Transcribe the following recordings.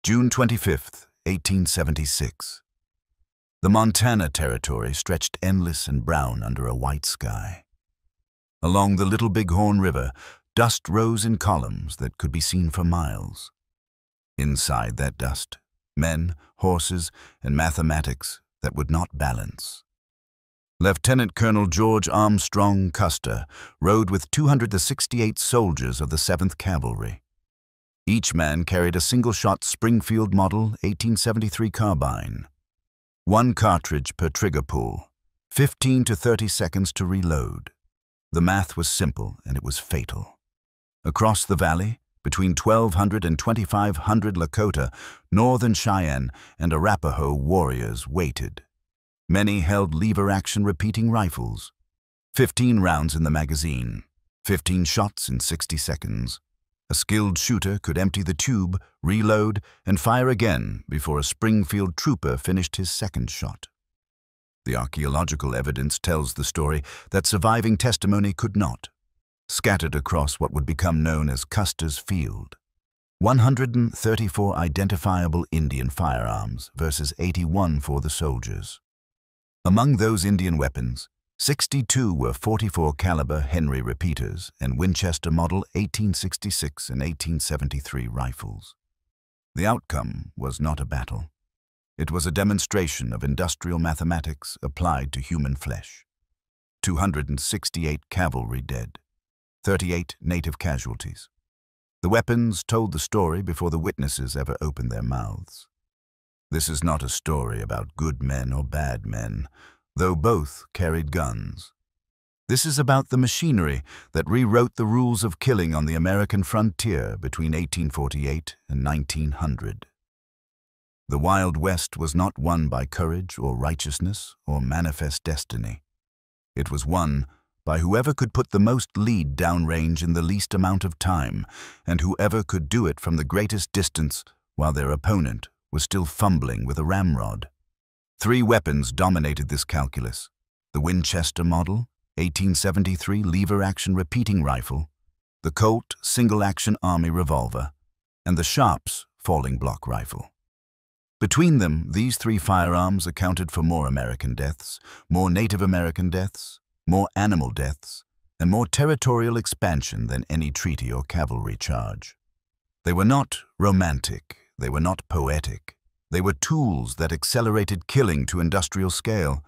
June 25th, 1876. The Montana Territory stretched endless and brown under a white sky. Along the Little Bighorn River, dust rose in columns that could be seen for miles. Inside that dust, men, horses, and mathematics that would not balance. Lieutenant Colonel George Armstrong Custer rode with 268 soldiers of the 7th Cavalry. Each man carried a single-shot Springfield Model 1873 carbine. 1 cartridge per trigger pull, 15 to 30 seconds to reload. The math was simple, and it was fatal. Across the valley, between 1,200 and 2,500 Lakota, Northern Cheyenne, and Arapaho warriors waited. Many held lever-action repeating rifles. 15 rounds in the magazine, 15 shots in 60 seconds. A skilled shooter could empty the tube, reload, and fire again before a Springfield trooper finished his second shot. The archaeological evidence tells the story that surviving testimony could not. Scattered across what would become known as Custer's Field. 134 identifiable Indian firearms versus 81 for the soldiers. Among those Indian weapons, 62 were .44 caliber Henry repeaters and Winchester Model 1866 and 1873 rifles. The outcome was not a battle. It was a demonstration of industrial mathematics applied to human flesh. 268 cavalry dead, 38 native casualties. The weapons told the story before the witnesses ever opened their mouths. This is not a story about good men or bad men, though both carried guns. This is about the machinery that rewrote the rules of killing on the American frontier between 1848 and 1900. The Wild West was not won by courage or righteousness or manifest destiny. It was won by whoever could put the most lead downrange in the least amount of time, and whoever could do it from the greatest distance while their opponent was still fumbling with a ramrod. 3 weapons dominated this calculus: the Winchester Model 1873 lever-action repeating rifle, the Colt Single Action Army revolver, and the Sharps falling block rifle. Between them, these 3 firearms accounted for more American deaths, more Native American deaths, more animal deaths, and more territorial expansion than any treaty or cavalry charge. They were not romantic. They were not poetic. They were tools that accelerated killing to industrial scale,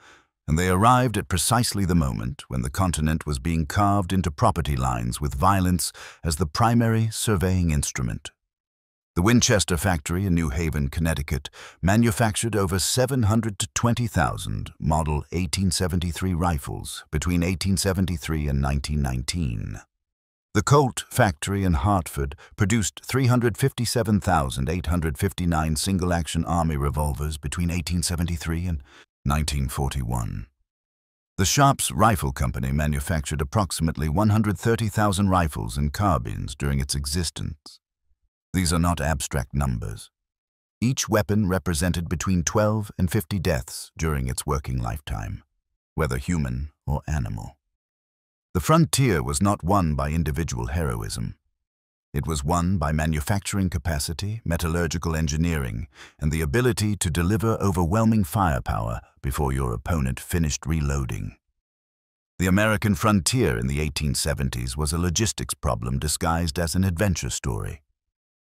and they arrived at precisely the moment when the continent was being carved into property lines with violence as the primary surveying instrument. The Winchester factory in New Haven, Connecticut, manufactured over 700 to 20,000 Model 1873 rifles between 1873 and 1919. The Colt factory in Hartford produced 357,859 single-action Army revolvers between 1873 and 1941. The Sharps Rifle Company manufactured approximately 130,000 rifles and carbines during its existence. These are not abstract numbers. Each weapon represented between 12 and 50 deaths during its working lifetime, whether human or animal. The frontier was not won by individual heroism. It was won by manufacturing capacity, metallurgical engineering, and the ability to deliver overwhelming firepower before your opponent finished reloading. The American frontier in the 1870s was a logistics problem disguised as an adventure story.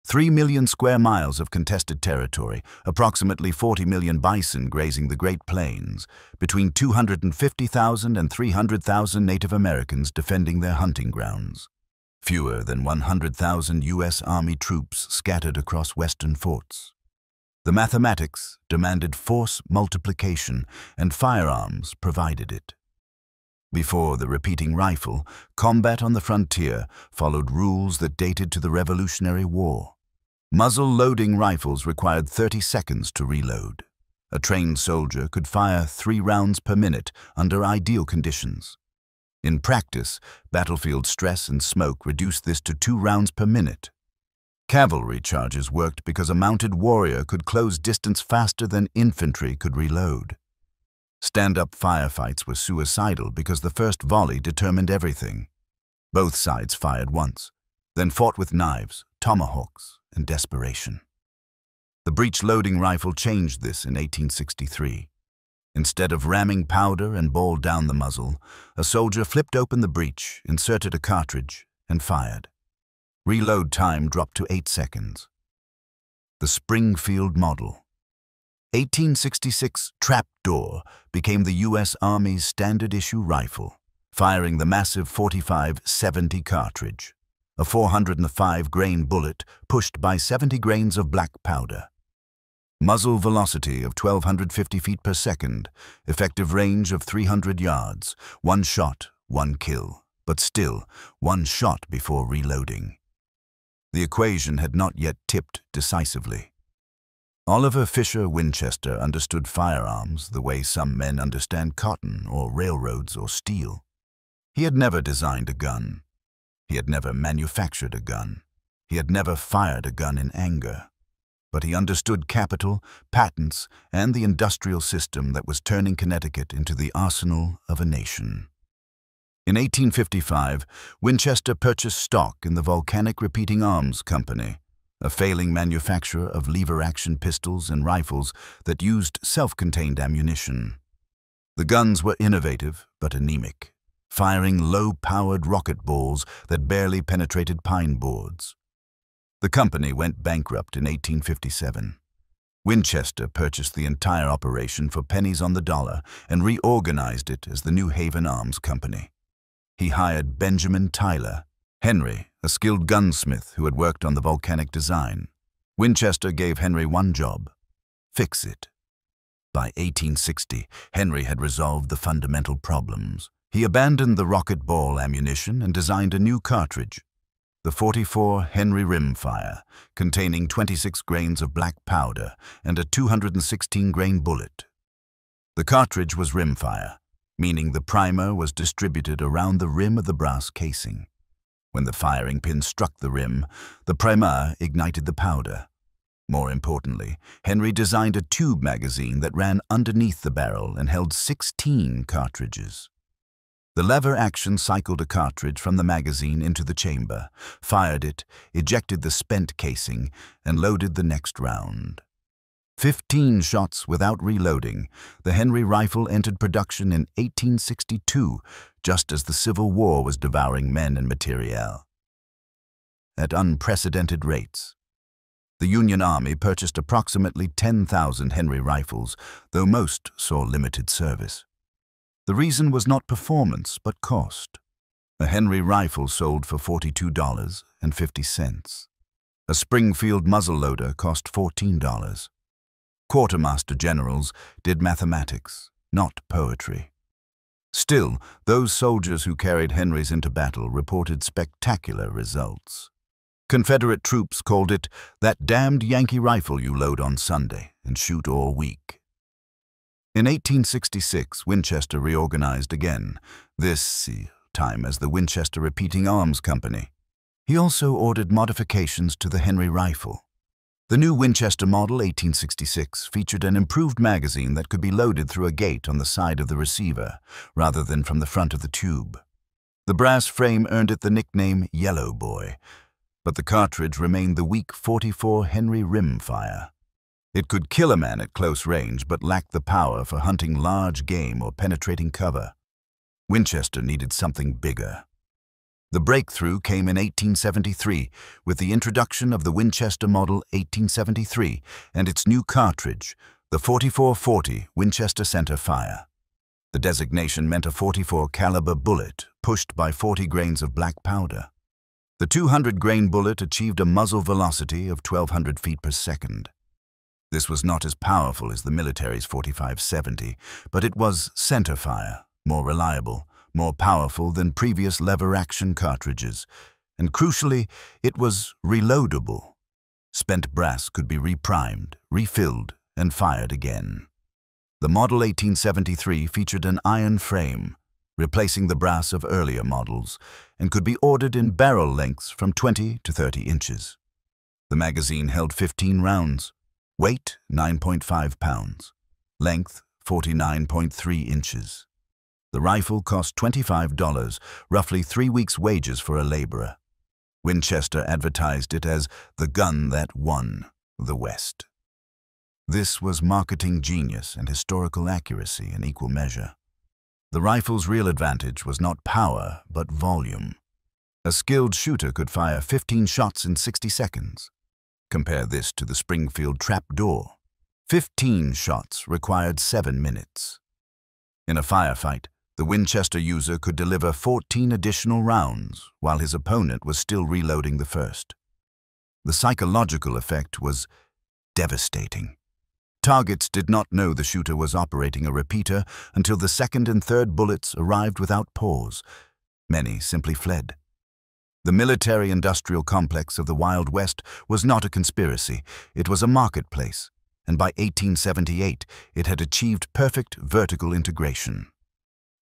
3 million square miles of contested territory, approximately 40 million bison grazing the Great Plains, between 250,000 and 300,000 Native Americans defending their hunting grounds. Fewer than 100,000 U.S. Army troops scattered across western forts. The mathematics demanded force multiplication, and firearms provided it. Before the repeating rifle, combat on the frontier followed rules that dated to the Revolutionary War. Muzzle-loading rifles required 30 seconds to reload. A trained soldier could fire 3 rounds per minute under ideal conditions. In practice, battlefield stress and smoke reduced this to 2 rounds per minute. Cavalry charges worked because a mounted warrior could close distance faster than infantry could reload. Stand-up firefights were suicidal because the first volley determined everything. Both sides fired once, then fought with knives, tomahawks, and desperation. The breech-loading rifle changed this in 1863. Instead of ramming powder and ball down the muzzle, a soldier flipped open the breech, inserted a cartridge, and fired. Reload time dropped to 8 seconds. The Springfield Model. 1866 Trapdoor became the U.S. Army's standard-issue rifle, firing the massive .45-70 cartridge, a 405-grain bullet pushed by 70 grains of black powder. Muzzle velocity of 1,250 feet per second, effective range of 300 yards, one shot, one kill, but still one shot before reloading. The equation had not yet tipped decisively. Oliver Fisher Winchester understood firearms the way some men understand cotton or railroads or steel. He had never designed a gun. He had never manufactured a gun. He had never fired a gun in anger. But he understood capital, patents, and the industrial system that was turning Connecticut into the arsenal of a nation. In 1855, Winchester purchased stock in the Volcanic Repeating Arms Company, a failing manufacturer of lever-action pistols and rifles that used self-contained ammunition. The guns were innovative but anemic, firing low-powered rocket balls that barely penetrated pine boards. The company went bankrupt in 1857. Winchester purchased the entire operation for pennies on the dollar and reorganized it as the New Haven Arms Company. He hired Benjamin Tyler, Henry, a skilled gunsmith who had worked on the volcanic design. Winchester gave Henry one job: fix it. By 1860, Henry had resolved the fundamental problems. He abandoned the rocket ball ammunition and designed a new cartridge, the .44 Henry rimfire, containing 26 grains of black powder and a 216-grain bullet. The cartridge was rimfire, meaning the primer was distributed around the rim of the brass casing. When the firing pin struck the rim, the primer ignited the powder. More importantly, Henry designed a tube magazine that ran underneath the barrel and held 16 cartridges. The lever action cycled a cartridge from the magazine into the chamber, fired it, ejected the spent casing, and loaded the next round. 15 shots without reloading, the Henry rifle entered production in 1862, just as the Civil War was devouring men and materiel. At unprecedented rates. The Union Army purchased approximately 10,000 Henry rifles, though most saw limited service. The reason was not performance, but cost. A Henry rifle sold for $42.50. A Springfield muzzleloader cost $14. Quartermaster generals did mathematics, not poetry. Still, those soldiers who carried Henrys into battle reported spectacular results. Confederate troops called it "that damned Yankee rifle you load on Sunday and shoot all week." In 1866, Winchester reorganized again, this time as the Winchester Repeating Arms Company. He also ordered modifications to the Henry rifle. The new Winchester Model 1866 featured an improved magazine that could be loaded through a gate on the side of the receiver, rather than from the front of the tube. The brass frame earned it the nickname Yellow Boy, but the cartridge remained the weak .44 Henry rimfire. It could kill a man at close range, but lacked the power for hunting large game or penetrating cover. Winchester needed something bigger. The breakthrough came in 1873 with the introduction of the Winchester Model 1873 and its new cartridge, the .44-40 Winchester Center Fire. The designation meant a .44 caliber bullet pushed by 40 grains of black powder. The 200-grain bullet achieved a muzzle velocity of 1,200 feet per second. This was not as powerful as the military's .45-70, but it was center fire, more reliable, more powerful than previous lever-action cartridges, and crucially, it was reloadable. Spent brass could be reprimed, refilled, and fired again. The Model 1873 featured an iron frame, replacing the brass of earlier models, and could be ordered in barrel lengths from 20 to 30 inches. The magazine held 15 rounds, weight 9.5 pounds, length 49.3 inches. The rifle cost $25, roughly 3 weeks' wages for a laborer. Winchester advertised it as the gun that won the West. This was marketing genius and historical accuracy in equal measure. The rifle's real advantage was not power, but volume. A skilled shooter could fire 15 shots in 60 seconds. Compare this to the Springfield trapdoor. 15 shots required 7 minutes. In a firefight, the Winchester user could deliver 14 additional rounds while his opponent was still reloading the first. The psychological effect was devastating. Targets did not know the shooter was operating a repeater until the second and third bullets arrived without pause. Many simply fled. The military-industrial complex of the Wild West was not a conspiracy, it was a marketplace, and by 1878 it had achieved perfect vertical integration.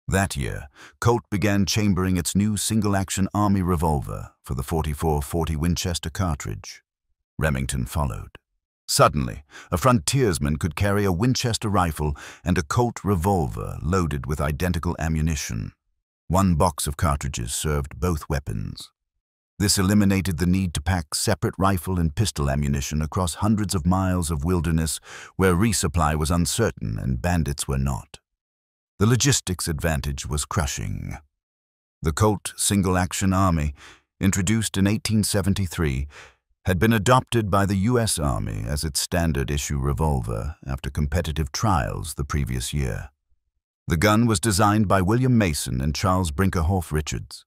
That year, Colt began chambering its new Single Action Army revolver for the .44-40 Winchester cartridge. Remington followed. Suddenly, a frontiersman could carry a Winchester rifle and a Colt revolver loaded with identical ammunition. One box of cartridges served both weapons. This eliminated the need to pack separate rifle and pistol ammunition across hundreds of miles of wilderness where resupply was uncertain and bandits were not. The logistics advantage was crushing. The Colt Single Action Army, introduced in 1873, had been adopted by the U.S. Army as its standard-issue revolver after competitive trials the previous year. The gun was designed by William Mason and Charles Brinkerhoff Richards,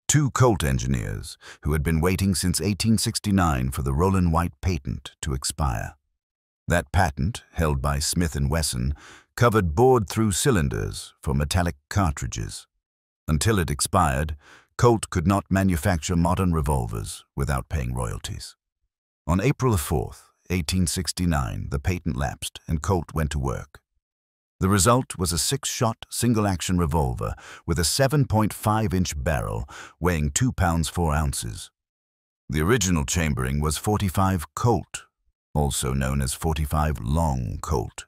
two Colt engineers who had been waiting since 1869 for the Rollin White patent to expire. That patent, held by Smith & Wesson, covered bored-through cylinders for metallic cartridges. Until it expired, Colt could not manufacture modern revolvers without paying royalties. On April 4, 1869, the patent lapsed and Colt went to work. The result was a 6-shot single-action revolver with a 7.5-inch barrel weighing 2 pounds 4 ounces. The original chambering was .45 Colt, also known as .45 Long Colt.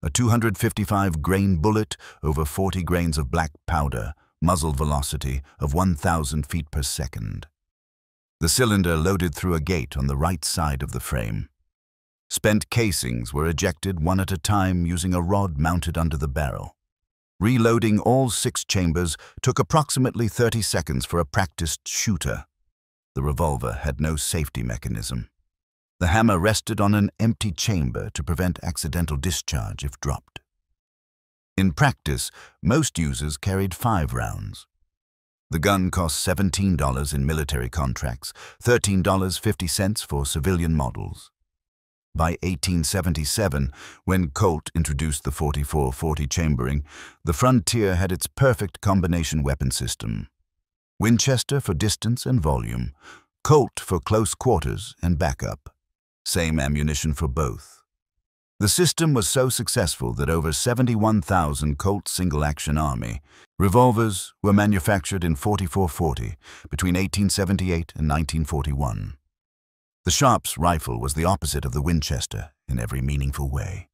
A 255-grain bullet over 40 grains of black powder, muzzle velocity of 1,000 feet per second. The cylinder loaded through a gate on the right side of the frame. Spent casings were ejected one at a time using a rod mounted under the barrel. Reloading all 6 chambers took approximately 30 seconds for a practiced shooter. The revolver had no safety mechanism. The hammer rested on an empty chamber to prevent accidental discharge if dropped. In practice, most users carried 5 rounds. The gun cost $17 in military contracts, $13.50 for civilian models. By 1877, when Colt introduced the .44-40 chambering, the frontier had its perfect combination weapon system. Winchester for distance and volume, Colt for close quarters and backup. Same ammunition for both. The system was so successful that over 71,000 Colt Single Action Army revolvers were manufactured in .44-40 between 1878 and 1941. The Sharps rifle was the opposite of the Winchester in every meaningful way.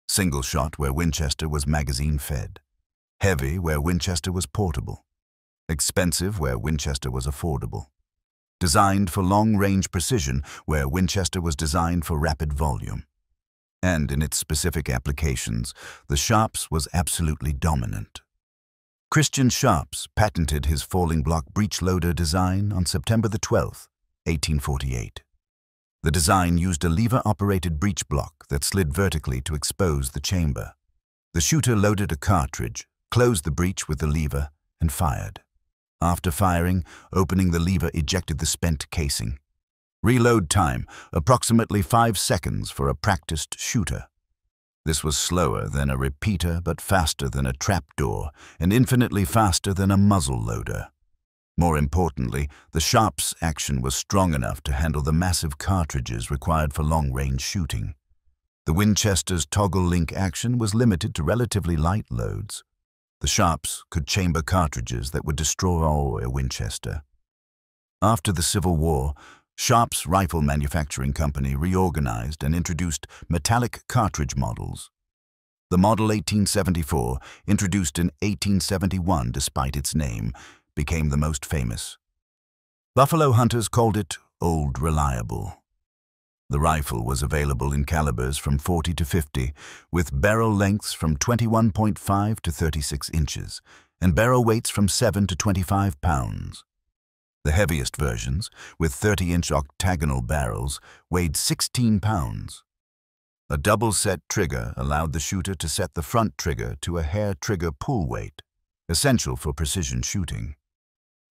Single shot where Winchester was magazine-fed. Heavy where Winchester was portable. Expensive where Winchester was affordable. Designed for long-range precision where Winchester was designed for rapid volume. And in its specific applications, the Sharps was absolutely dominant. Christian Sharps patented his falling block breech loader design on September 12, 1848. The design used a lever-operated breech block that slid vertically to expose the chamber. The shooter loaded a cartridge, closed the breech with the lever, and fired. After firing, opening the lever ejected the spent casing. Reload time, approximately 5 seconds for a practiced shooter. This was slower than a repeater but faster than a trapdoor and infinitely faster than a muzzle loader. More importantly, the Sharps action was strong enough to handle the massive cartridges required for long-range shooting. The Winchester's toggle link action was limited to relatively light loads. The Sharps could chamber cartridges that would destroy a Winchester. After the Civil War, Sharps Rifle Manufacturing Company reorganized and introduced metallic cartridge models. The Model 1874, introduced in 1871 despite its name, became the most famous. Buffalo hunters called it Old Reliable. The rifle was available in calibers from 40 to 50, with barrel lengths from 21.5 to 36 inches, and barrel weights from 7 to 25 pounds. The heaviest versions, with 30-inch octagonal barrels, weighed 16 pounds. A double-set trigger allowed the shooter to set the front trigger to a hair trigger pull weight, essential for precision shooting.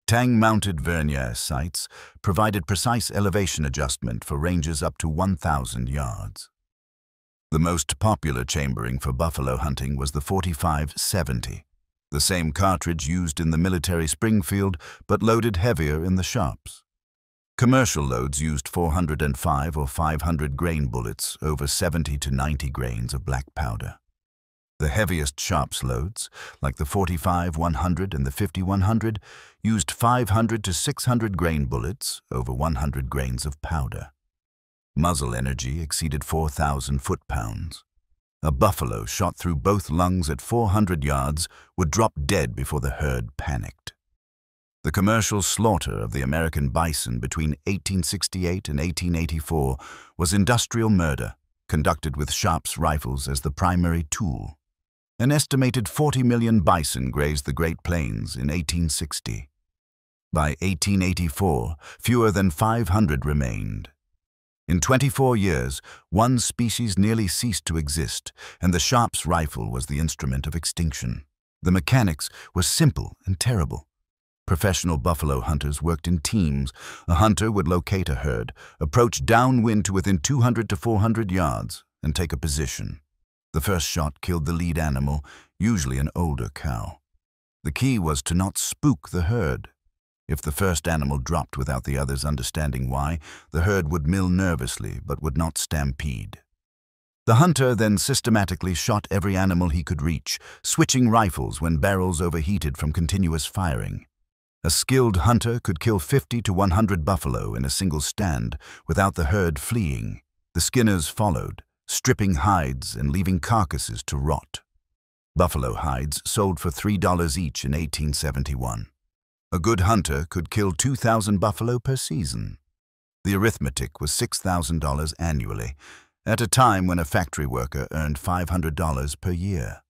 Tang-mounted vernier sights provided precise elevation adjustment for ranges up to 1,000 yards. The most popular chambering for buffalo hunting was the .45-70, the same cartridge used in the military Springfield but loaded heavier in the shops. Commercial loads used 405 or 500 grain bullets over 70 to 90 grains of black powder. The heaviest shops loads, like the .45-100 and the .50-100, used 500 to 600 grain bullets over 100 grains of powder. Muzzle energy exceeded 4,000 foot-pounds. A buffalo shot through both lungs at 400 yards would drop dead before the herd panicked. The commercial slaughter of the American bison between 1868 and 1884 was industrial murder, conducted with Sharps rifles as the primary tool. An estimated 40 million bison grazed the Great Plains in 1860. By 1884, fewer than 500 remained. In 24 years, one species nearly ceased to exist, and the Sharps rifle was the instrument of extinction. The mechanics were simple and terrible. Professional buffalo hunters worked in teams. A hunter would locate a herd, approach downwind to within 200 to 400 yards, and take a position. The first shot killed the lead animal, usually an older cow. The key was to not spook the herd. If the first animal dropped without the others understanding why, the herd would mill nervously but would not stampede. The hunter then systematically shot every animal he could reach, switching rifles when barrels overheated from continuous firing. A skilled hunter could kill 50 to 100 buffalo in a single stand without the herd fleeing. The skinners followed, stripping hides and leaving carcasses to rot. Buffalo hides sold for $3 each in 1871. A good hunter could kill 2,000 buffalo per season. The arithmetic was $6,000 annually, at a time when a factory worker earned $500 per year.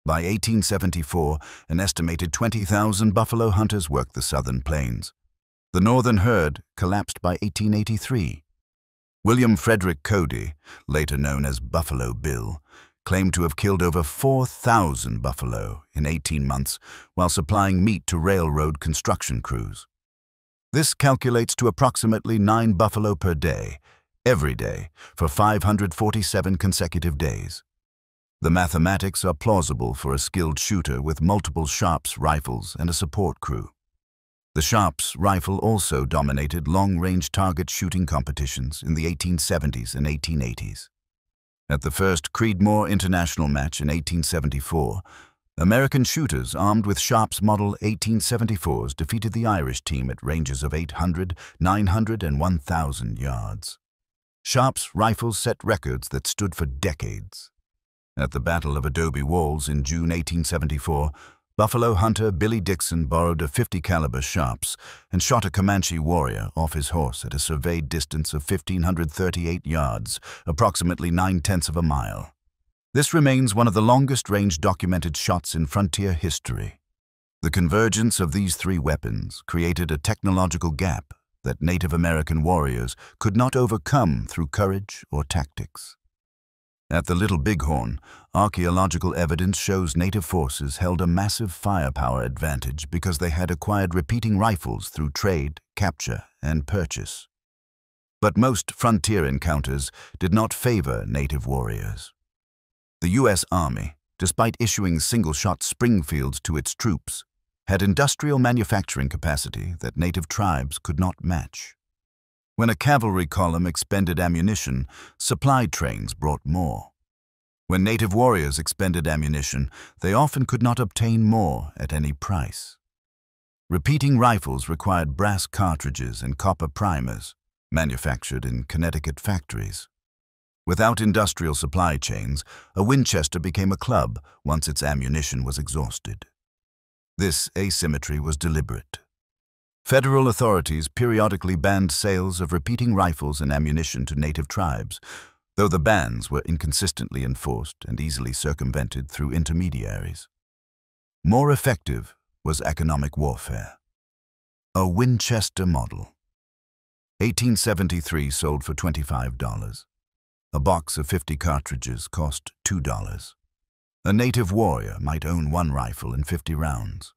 By 1874, an estimated 20,000 buffalo hunters worked the southern plains. The northern herd collapsed by 1883. William Frederick Cody, later known as Buffalo Bill, claimed to have killed over 4,000 buffalo in 18 months while supplying meat to railroad construction crews. This calculates to approximately 9 buffalo per day, every day, for 547 consecutive days. The mathematics are plausible for a skilled shooter with multiple Sharps rifles and a support crew. The Sharps rifle also dominated long-range target shooting competitions in the 1870s and 1880s. At the first Creedmoor International match in 1874, American shooters armed with Sharps Model 1874s defeated the Irish team at ranges of 800, 900, and 1,000 yards. Sharps rifles set records that stood for decades. At the Battle of Adobe Walls in June 1874, buffalo hunter Billy Dixon borrowed a .50 caliber Sharps and shot a Comanche warrior off his horse at a surveyed distance of 1,538 yards, approximately 9/10 of a mile. This remains one of the longest-range documented shots in frontier history. The convergence of these three weapons created a technological gap that Native American warriors could not overcome through courage or tactics. At the Little Bighorn, archaeological evidence shows Native forces held a massive firepower advantage because they had acquired repeating rifles through trade, capture, and purchase. But most frontier encounters did not favor Native warriors. The U.S. Army, despite issuing single-shot Springfields to its troops, had industrial manufacturing capacity that Native tribes could not match. When a cavalry column expended ammunition, supply trains brought more. When Native warriors expended ammunition, they often could not obtain more at any price. Repeating rifles required brass cartridges and copper primers, manufactured in Connecticut factories. Without industrial supply chains, a Winchester became a club once its ammunition was exhausted. This asymmetry was deliberate. Federal authorities periodically banned sales of repeating rifles and ammunition to native tribes, though the bans were inconsistently enforced and easily circumvented through intermediaries. More effective was economic warfare. A Winchester Model. 1873 sold for $25. A box of 50 cartridges cost $2. A native warrior might own one rifle and 50 rounds.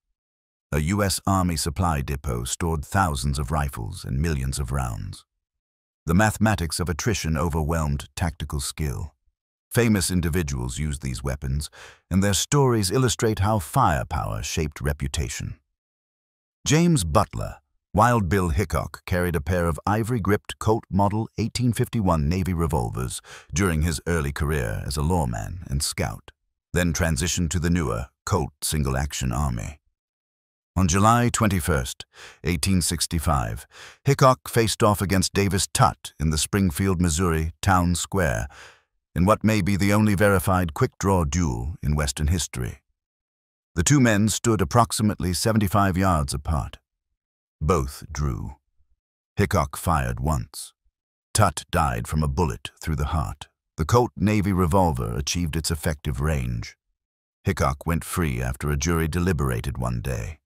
A U.S. Army supply depot stored thousands of rifles and millions of rounds. The mathematics of attrition overwhelmed tactical skill. Famous individuals used these weapons, and their stories illustrate how firepower shaped reputation. James Butler, Wild Bill Hickok, carried a pair of ivory-gripped Colt Model 1851 Navy revolvers during his early career as a lawman and scout, then transitioned to the newer Colt Single Action Army. On July 21, 1865, Hickok faced off against Davis Tutt in the Springfield, Missouri town square, in what may be the only verified quick-draw duel in Western history. The two men stood approximately 75 yards apart. Both drew. Hickok fired once. Tutt died from a bullet through the heart. The Colt Navy revolver achieved its effective range. Hickok went free after a jury deliberated one day.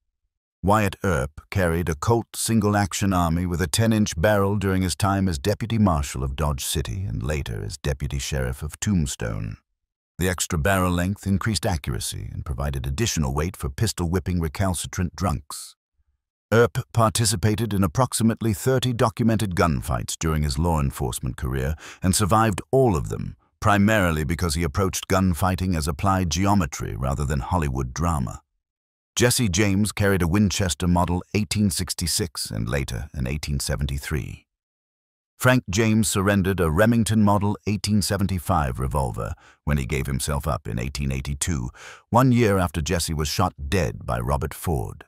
Wyatt Earp carried a Colt Single Action Army with a 10-inch barrel during his time as Deputy Marshal of Dodge City and later as Deputy Sheriff of Tombstone. The extra barrel length increased accuracy and provided additional weight for pistol-whipping recalcitrant drunks. Earp participated in approximately 30 documented gunfights during his law enforcement career and survived all of them, primarily because he approached gunfighting as applied geometry rather than Hollywood drama. Jesse James carried a Winchester Model 1866 and later an 1873. Frank James surrendered a Remington Model 1875 revolver when he gave himself up in 1882, 1 year after Jesse was shot dead by Robert Ford.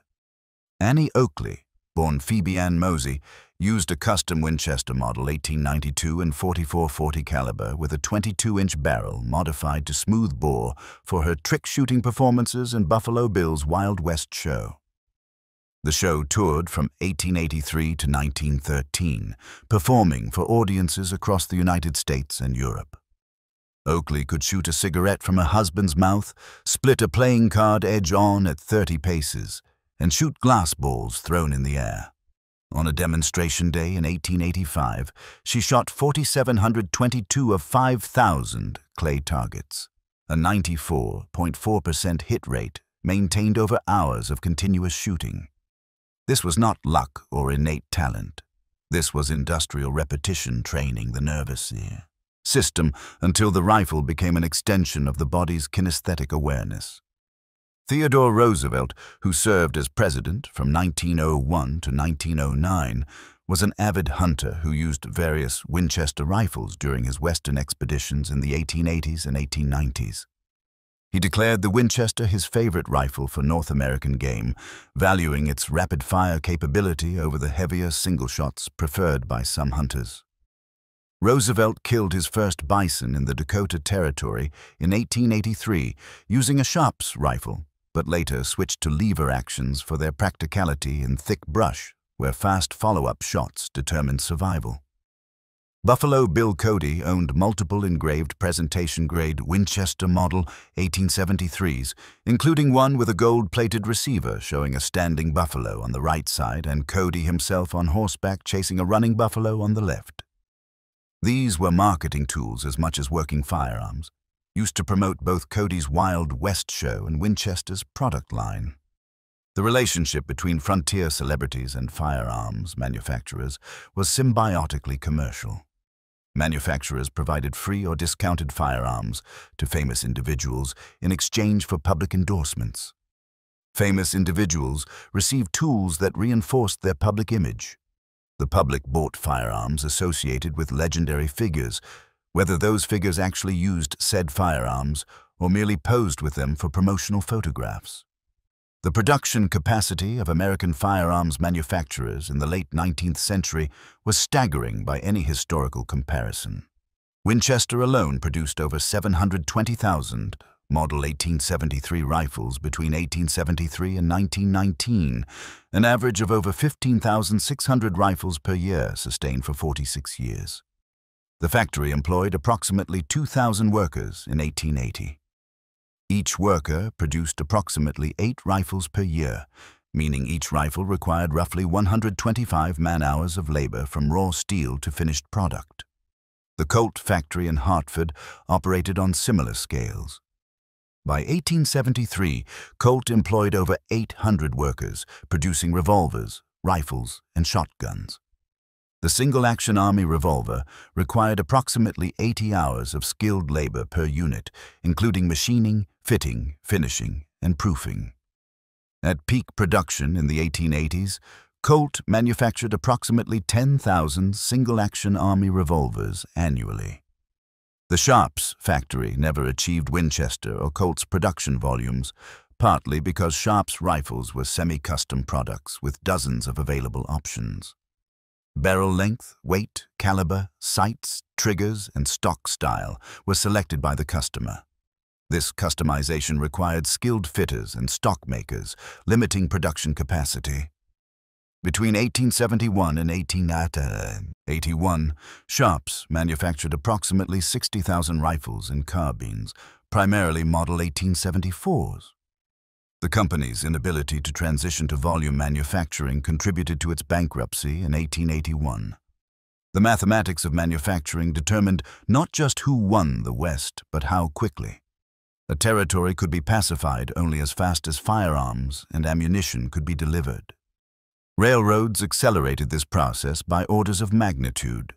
Annie Oakley, born Phoebe Ann Mosey, used a custom Winchester Model 1892 and .44-40 caliber with a 22-inch barrel modified to smooth bore for her trick-shooting performances in Buffalo Bill's Wild West show. The show toured from 1883 to 1913, performing for audiences across the United States and Europe. Oakley could shoot a cigarette from her husband's mouth, split a playing card edge on at 30 paces, and shoot glass balls thrown in the air. On a demonstration day in 1885, she shot 4,722 of 5,000 clay targets, a 94.4% hit rate maintained over hours of continuous shooting. This was not luck or innate talent. This was industrial repetition training the nervous system until the rifle became an extension of the body's kinesthetic awareness. Theodore Roosevelt, who served as president from 1901 to 1909, was an avid hunter who used various Winchester rifles during his Western expeditions in the 1880s and 1890s. He declared the Winchester his favorite rifle for North American game, valuing its rapid-fire capability over the heavier single shots preferred by some hunters. Roosevelt killed his first bison in the Dakota Territory in 1883 using a Sharps rifle, but later switched to lever actions for their practicality in thick brush, where fast follow-up shots determined survival. Buffalo Bill Cody owned multiple engraved presentation-grade Winchester Model 1873s, including one with a gold-plated receiver showing a standing buffalo on the right side and Cody himself on horseback chasing a running buffalo on the left. These were marketing tools as much as working firearms, used to promote both Cody's Wild West show and Winchester's product line. The relationship between frontier celebrities and firearms manufacturers was symbiotically commercial. Manufacturers provided free or discounted firearms to famous individuals in exchange for public endorsements. Famous individuals received tools that reinforced their public image. The public bought firearms associated with legendary figures, whether those figures actually used said firearms or merely posed with them for promotional photographs. The production capacity of American firearms manufacturers in the late 19th century was staggering by any historical comparison. Winchester alone produced over 720,000 Model 1873 rifles between 1873 and 1919, an average of over 15,600 rifles per year sustained for 46 years. The factory employed approximately 2,000 workers in 1880. Each worker produced approximately 8 rifles per year, meaning each rifle required roughly 125 man-hours of labor from raw steel to finished product. The Colt factory in Hartford operated on similar scales. By 1873, Colt employed over 800 workers, producing revolvers, rifles, and shotguns. The Single Action Army revolver required approximately 80 hours of skilled labor per unit, including machining, fitting, finishing, and proofing. At peak production in the 1880s, Colt manufactured approximately 10,000 Single Action Army revolvers annually. The Sharps factory never achieved Winchester or Colt's production volumes, partly because Sharps rifles were semi-custom products with dozens of available options. Barrel length, weight, caliber, sights, triggers, and stock style were selected by the customer. This customization required skilled fitters and stock makers, limiting production capacity. Between 1871 and 1881, Sharps manufactured approximately 60,000 rifles and carbines, primarily Model 1874s. The company's inability to transition to volume manufacturing contributed to its bankruptcy in 1881. The mathematics of manufacturing determined not just who won the West, but how quickly. A territory could be pacified only as fast as firearms and ammunition could be delivered. Railroads accelerated this process by orders of magnitude.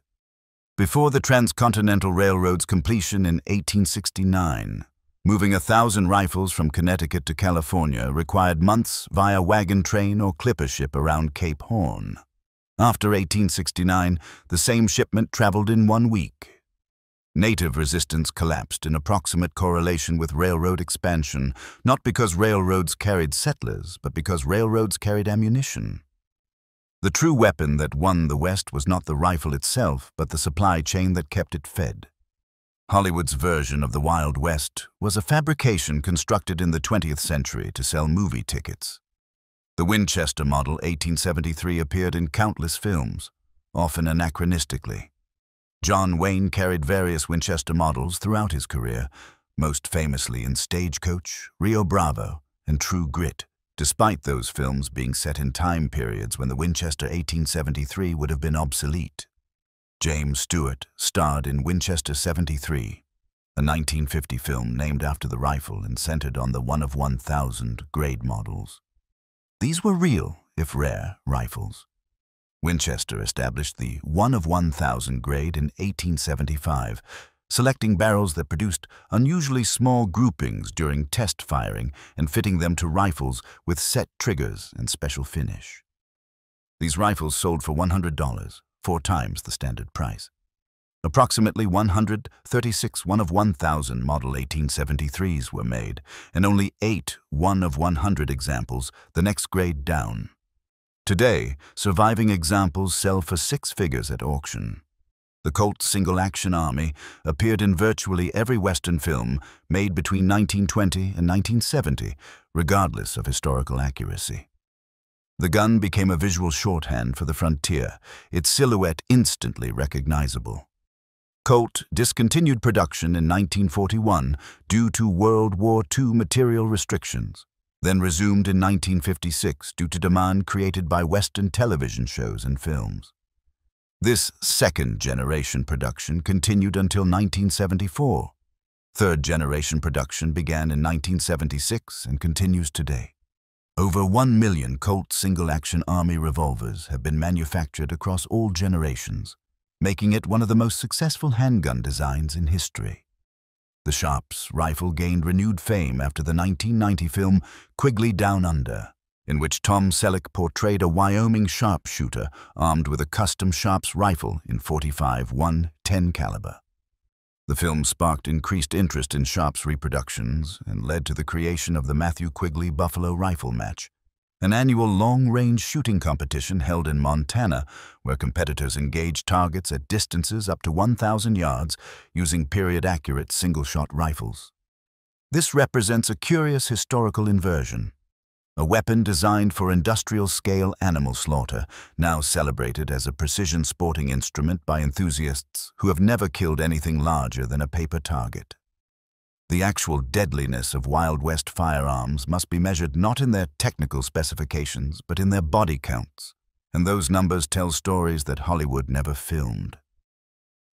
Before the Transcontinental Railroad's completion in 1869, moving 1,000 rifles from Connecticut to California required months via wagon train or clipper ship around Cape Horn. After 1869, the same shipment traveled in 1 week. Native resistance collapsed in approximate correlation with railroad expansion, not because railroads carried settlers, but because railroads carried ammunition. The true weapon that won the West was not the rifle itself, but the supply chain that kept it fed. Hollywood's version of the Wild West was a fabrication constructed in the 20th century to sell movie tickets. The Winchester Model 1873 appeared in countless films, often anachronistically. John Wayne carried various Winchester models throughout his career, most famously in Stagecoach, Rio Bravo, and True Grit, despite those films being set in time periods when the Winchester 1873 would have been obsolete. James Stewart starred in Winchester 73, a 1950 film named after the rifle and centered on the 1 of 1,000 grade models. These were real, if rare, rifles. Winchester established the 1 of 1,000 grade in 1875, selecting barrels that produced unusually small groupings during test firing and fitting them to rifles with set triggers and special finish. These rifles sold for $100, 4 times the standard price. Approximately 136 1 of 1,000 Model 1873s were made, and only 8 1 of 100 examples, the next grade down. Today, surviving examples sell for 6 figures at auction. The Colt Single Action Army appeared in virtually every Western film made between 1920 and 1970, regardless of historical accuracy. The gun became a visual shorthand for the frontier, its silhouette instantly recognizable. Colt discontinued production in 1941 due to World War II material restrictions, then resumed in 1956 due to demand created by Western television shows and films. This second-generation production continued until 1974. Third-generation production began in 1976 and continues today. Over 1 million Colt Single Action Army revolvers have been manufactured across all generations, making it one of the most successful handgun designs in history. The Sharps rifle gained renewed fame after the 1990 film Quigley Down Under, in which Tom Selleck portrayed a Wyoming sharpshooter armed with a custom Sharps rifle in .45 110 caliber. The film sparked increased interest in Sharps reproductions and led to the creation of the Matthew Quigley Buffalo Rifle Match, an annual long-range shooting competition held in Montana where competitors engaged targets at distances up to 1,000 yards using period-accurate single-shot rifles. This represents a curious historical inversion. A weapon designed for industrial-scale animal slaughter, now celebrated as a precision sporting instrument by enthusiasts who have never killed anything larger than a paper target. The actual deadliness of Wild West firearms must be measured not in their technical specifications, but in their body counts, and those numbers tell stories that Hollywood never filmed.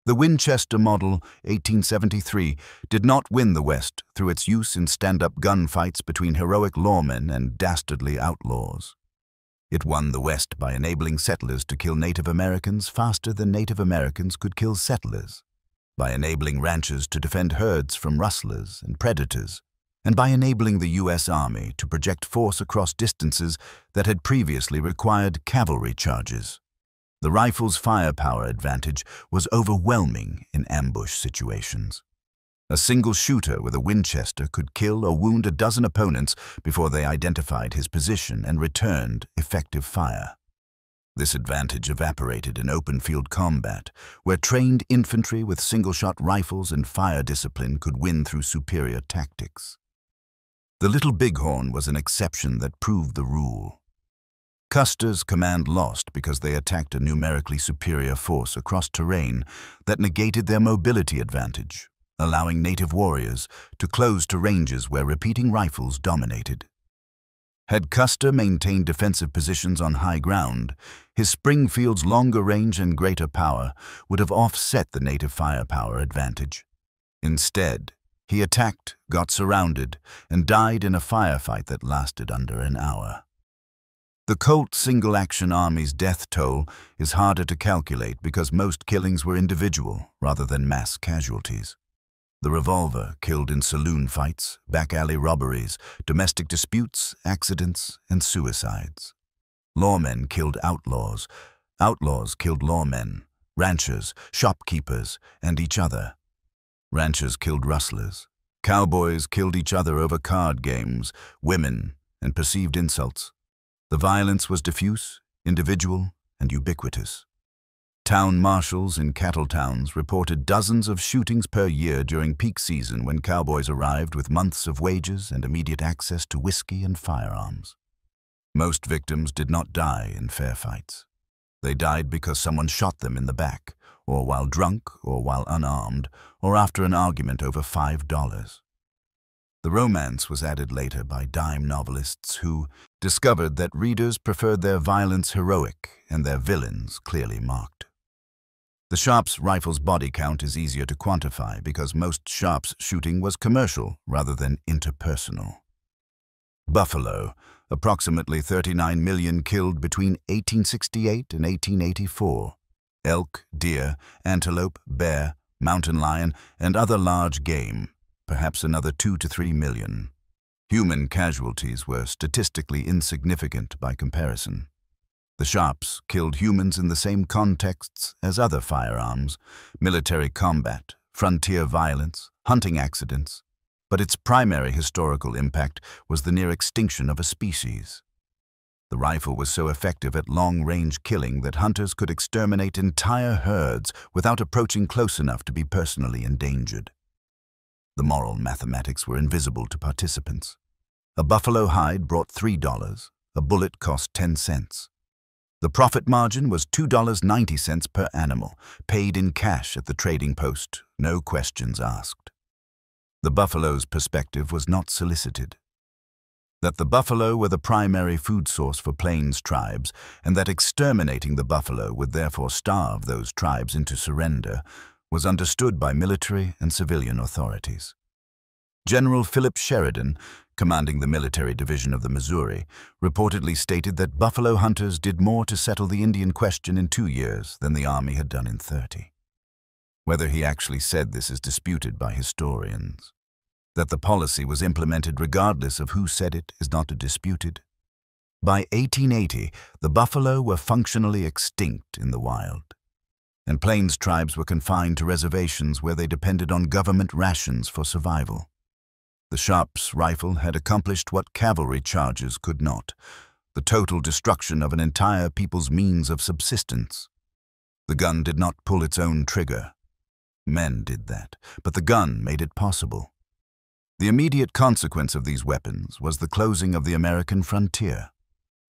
The Winchester Model 1873 did not win the West through its use in stand-up gunfights between heroic lawmen and dastardly outlaws. It won the West by enabling settlers to kill Native Americans faster than Native Americans could kill settlers, by enabling ranchers to defend herds from rustlers and predators, and by enabling the U.S. Army to project force across distances that had previously required cavalry charges. The rifle's firepower advantage was overwhelming in ambush situations. A single shooter with a Winchester could kill or wound a dozen opponents before they identified his position and returned effective fire. This advantage evaporated in open-field combat, where trained infantry with single-shot rifles and fire discipline could win through superior tactics. The Little Bighorn was an exception that proved the rule. Custer's command lost because they attacked a numerically superior force across terrain that negated their mobility advantage, allowing native warriors to close to ranges where repeating rifles dominated. Had Custer maintained defensive positions on high ground, his Springfield's longer range and greater power would have offset the native firepower advantage. Instead, he attacked, got surrounded, and died in a firefight that lasted under an hour. The Colt Single Action Army's death toll is harder to calculate because most killings were individual rather than mass casualties. The revolver killed in saloon fights, back alley robberies, domestic disputes, accidents, and suicides. Lawmen killed outlaws. Outlaws killed lawmen, ranchers, shopkeepers, and each other. Ranchers killed rustlers. Cowboys killed each other over card games, women, and perceived insults. The violence was diffuse, individual, and ubiquitous. Town marshals in cattle towns reported dozens of shootings per year during peak season when cowboys arrived with months of wages and immediate access to whiskey and firearms. Most victims did not die in fair fights. They died because someone shot them in the back, or while drunk, or while unarmed, or after an argument over $5. The romance was added later by dime novelists who discovered that readers preferred their violence heroic and their villains clearly marked. The Sharps rifle's body count is easier to quantify because most Sharps shooting was commercial rather than interpersonal. Buffalo, approximately 39 million killed between 1868 and 1884. Elk, deer, antelope, bear, mountain lion, and other large game, perhaps another 2 to 3 million. Human casualties were statistically insignificant by comparison. The Sharps killed humans in the same contexts as other firearms, military combat, frontier violence, hunting accidents, but its primary historical impact was the near extinction of a species. The rifle was so effective at long-range killing that hunters could exterminate entire herds without approaching close enough to be personally endangered. The moral mathematics were invisible to participants. A buffalo hide brought $3, a bullet cost 10 cents. The profit margin was $2.90 per animal, paid in cash at the trading post, no questions asked. The buffalo's perspective was not solicited. That the buffalo were the primary food source for plains tribes, and that exterminating the buffalo would therefore starve those tribes into surrender, was understood by military and civilian authorities. General Philip Sheridan, commanding the military division of the Missouri, reportedly stated that buffalo hunters did more to settle the Indian question in 2 years than the Army had done in 30. Whether he actually said this is disputed by historians. That the policy was implemented regardless of who said it is not disputed. By 1880, the buffalo were functionally extinct in the wild, and plains tribes were confined to reservations where they depended on government rations for survival. The Sharps rifle had accomplished what cavalry charges could not, the total destruction of an entire people's means of subsistence. The gun did not pull its own trigger. Men did that, but the gun made it possible. The immediate consequence of these weapons was the closing of the American frontier.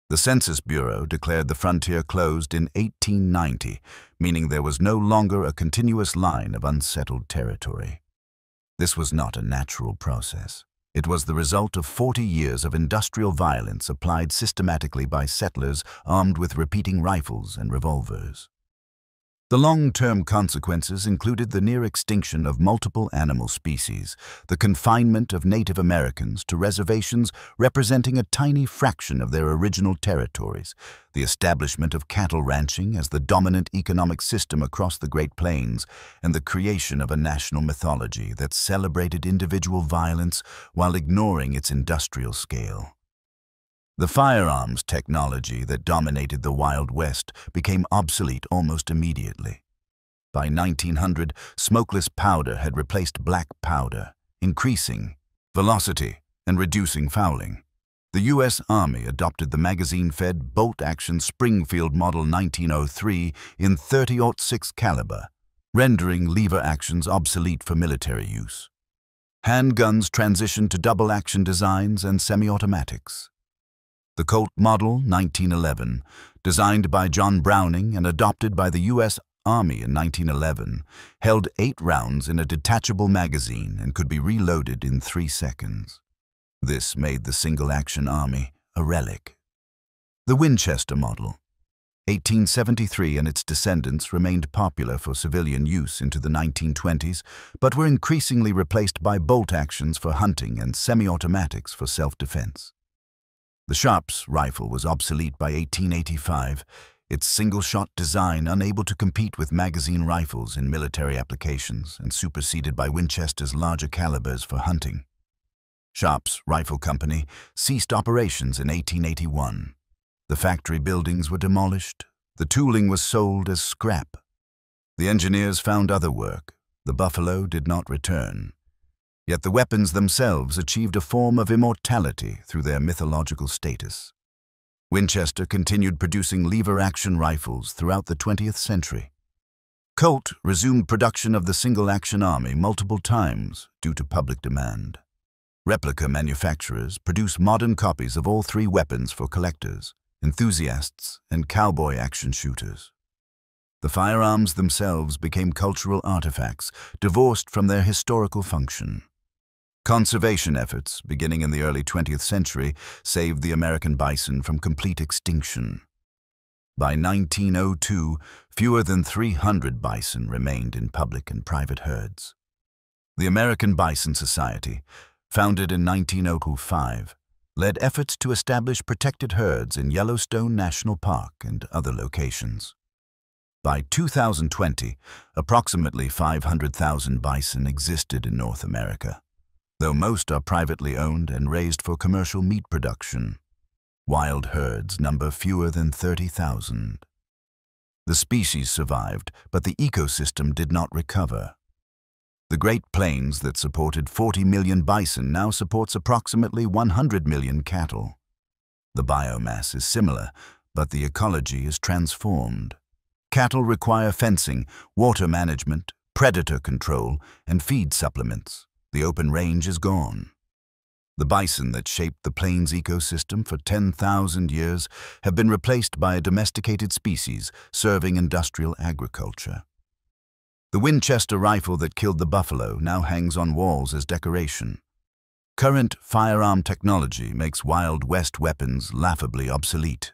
The Census Bureau declared the frontier closed in 1890, meaning there was no longer a continuous line of unsettled territory. This was not a natural process. It was the result of 40 years of industrial violence applied systematically by settlers armed with repeating rifles and revolvers. The long-term consequences included the near extinction of multiple animal species, the confinement of Native Americans to reservations representing a tiny fraction of their original territories, the establishment of cattle ranching as the dominant economic system across the Great Plains, and the creation of a national mythology that celebrated individual violence while ignoring its industrial scale. The firearms technology that dominated the Wild West became obsolete almost immediately. By 1900, smokeless powder had replaced black powder, increasing velocity and reducing fouling. The U.S. Army adopted the magazine-fed bolt-action Springfield Model 1903 in .30-06 caliber, rendering lever actions obsolete for military use. Handguns transitioned to double-action designs and semi-automatics. The Colt Model 1911, designed by John Browning and adopted by the U.S. Army in 1911, held 8 rounds in a detachable magazine and could be reloaded in 3 seconds. This made the Single Action Army a relic. The Winchester Model, 1873, and its descendants remained popular for civilian use into the 1920s, but were increasingly replaced by bolt actions for hunting and semi-automatics for self-defense. The Sharps rifle was obsolete by 1885, its single-shot design unable to compete with magazine rifles in military applications and superseded by Winchester's larger calibers for hunting. Sharps Rifle Company ceased operations in 1881. The factory buildings were demolished. The tooling was sold as scrap. The engineers found other work. The buffalo did not return. Yet the weapons themselves achieved a form of immortality through their mythological status. Winchester continued producing lever-action rifles throughout the 20th century. Colt resumed production of the Single Action Army multiple times due to public demand. Replica manufacturers produce modern copies of all 3 weapons for collectors, enthusiasts, and cowboy action shooters. The firearms themselves became cultural artifacts, divorced from their historical function. Conservation efforts, beginning in the early 20th century, saved the American bison from complete extinction. By 1902, fewer than 300 bison remained in public and private herds. The American Bison Society, founded in 1905, led efforts to establish protected herds in Yellowstone National Park and other locations. By 2020, approximately 500,000 bison existed in North America, though most are privately owned and raised for commercial meat production. Wild herds number fewer than 30,000. The species survived, but the ecosystem did not recover. The Great Plains that supported 40 million bison now supports approximately 100 million cattle. The biomass is similar, but the ecology is transformed. Cattle require fencing, water management, predator control, and feed supplements. The open range is gone. The bison that shaped the plains ecosystem for 10,000 years have been replaced by a domesticated species serving industrial agriculture. The Winchester rifle that killed the buffalo now hangs on walls as decoration. Current firearm technology makes Wild West weapons laughably obsolete.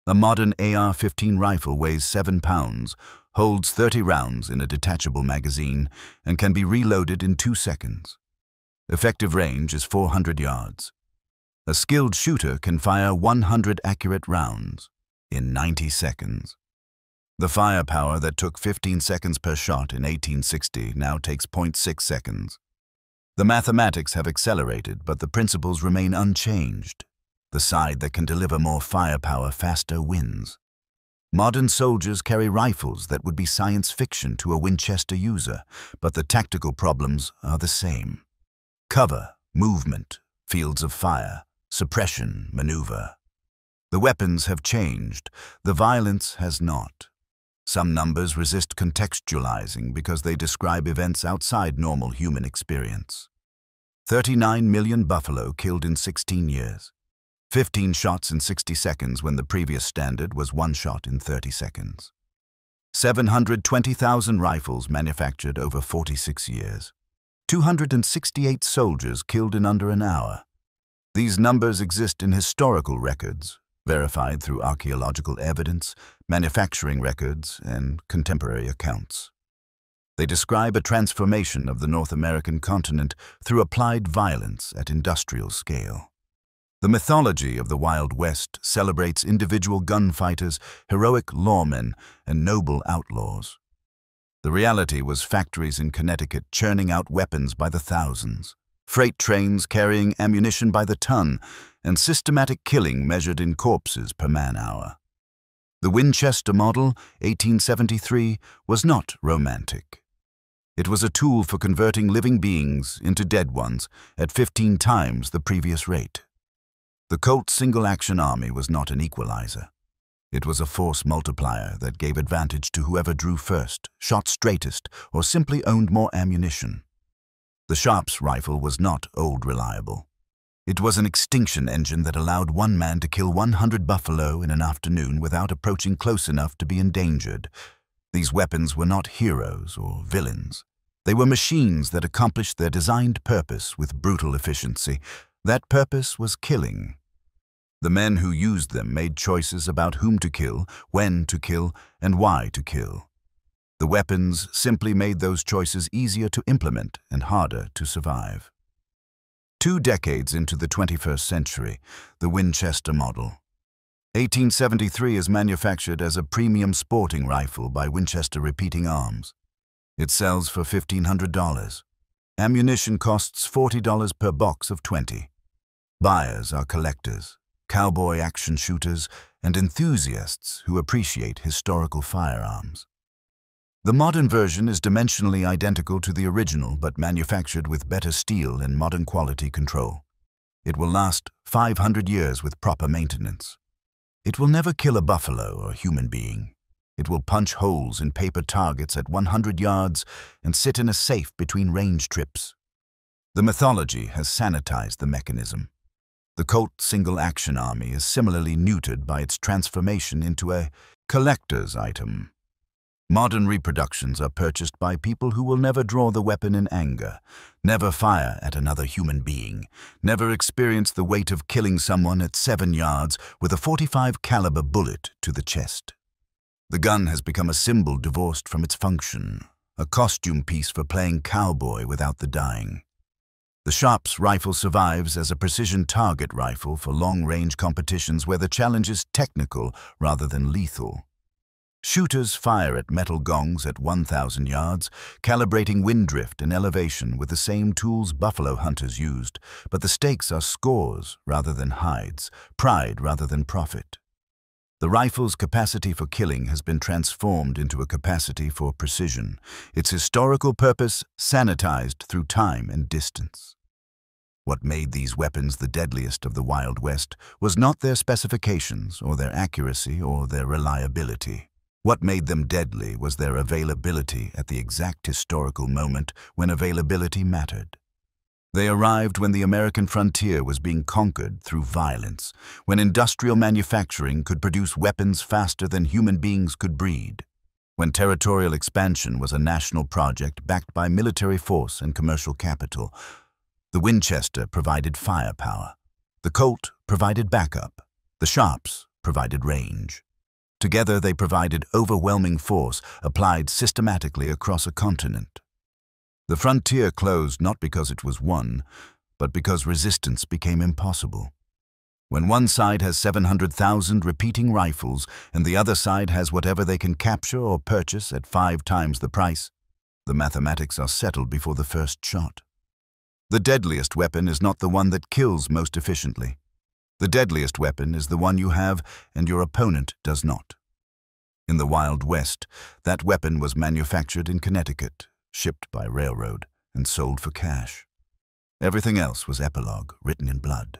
A modern AR-15 rifle weighs 7 pounds, holds 30 rounds in a detachable magazine, and can be reloaded in 2 seconds. Effective range is 400 yards. A skilled shooter can fire 100 accurate rounds in 90 seconds. The firepower that took 15 seconds per shot in 1860 now takes 0.6 seconds. The mathematics have accelerated, but the principles remain unchanged. The side that can deliver more firepower faster wins. Modern soldiers carry rifles that would be science fiction to a Winchester user, but the tactical problems are the same. Cover, movement, fields of fire, suppression, maneuver. The weapons have changed, the violence has not. Some numbers resist contextualizing because they describe events outside normal human experience. 39 million buffalo killed in 16 years. 15 shots in 60 seconds when the previous standard was 1 shot in 30 seconds. 720,000 rifles manufactured over 46 years. 268 soldiers killed in under an hour. These numbers exist in historical records, verified through archaeological evidence, manufacturing records, and contemporary accounts. They describe a transformation of the North American continent through applied violence at industrial scale. The mythology of the Wild West celebrates individual gunfighters, heroic lawmen, and noble outlaws. The reality was factories in Connecticut churning out weapons by the thousands, freight trains carrying ammunition by the ton, and systematic killing measured in corpses per man-hour. The Winchester Model, 1873, was not romantic. It was a tool for converting living beings into dead ones at 15 times the previous rate. The Colt Single Action Army was not an equalizer. It was a force multiplier that gave advantage to whoever drew first, shot straightest, or simply owned more ammunition. The Sharps rifle was not old reliable. It was an extinction engine that allowed one man to kill 100 buffalo in an afternoon without approaching close enough to be endangered. These weapons were not heroes or villains. They were machines that accomplished their designed purpose with brutal efficiency. That purpose was killing. The men who used them made choices about whom to kill, when to kill, and why to kill. The weapons simply made those choices easier to implement and harder to survive. 2 decades into the 21st century, the Winchester Model. 1873 is manufactured as a premium sporting rifle by Winchester Repeating Arms. It sells for $1,500. Ammunition costs $40 per box of 20. Buyers are collectors, cowboy action shooters, and enthusiasts who appreciate historical firearms. The modern version is dimensionally identical to the original but manufactured with better steel and modern quality control. It will last 500 years with proper maintenance. It will never kill a buffalo or human being. It will punch holes in paper targets at 100 yards and sit in a safe between range trips. The mythology has sanitized the mechanism. The Colt Single Action Army is similarly neutered by its transformation into a collector's item. Modern reproductions are purchased by people who will never draw the weapon in anger, never fire at another human being, never experience the weight of killing someone at 7 yards with a .45 caliber bullet to the chest. The gun has become a symbol divorced from its function, a costume piece for playing cowboy without the dying. The Sharps rifle survives as a precision target rifle for long-range competitions where the challenge is technical rather than lethal. Shooters fire at metal gongs at 1,000 yards, calibrating wind drift and elevation with the same tools buffalo hunters used, but the stakes are scores rather than hides, pride rather than profit. The rifle's capacity for killing has been transformed into a capacity for precision, its historical purpose sanitized through time and distance. What made these weapons the deadliest of the Wild West was not their specifications or their accuracy or their reliability. What made them deadly was their availability at the exact historical moment when availability mattered. They arrived when the American frontier was being conquered through violence, when industrial manufacturing could produce weapons faster than human beings could breed, when territorial expansion was a national project backed by military force and commercial capital. The Winchester provided firepower. The Colt provided backup. The Sharps provided range. Together they provided overwhelming force applied systematically across a continent. The frontier closed not because it was won, but because resistance became impossible. When one side has 700,000 repeating rifles and the other side has whatever they can capture or purchase at 5 times the price, the mathematics are settled before the first shot. The deadliest weapon is not the one that kills most efficiently. The deadliest weapon is the one you have and your opponent does not. In the Wild West, that weapon was manufactured in Connecticut, shipped by railroad, and sold for cash. Everything else was epilogue written in blood.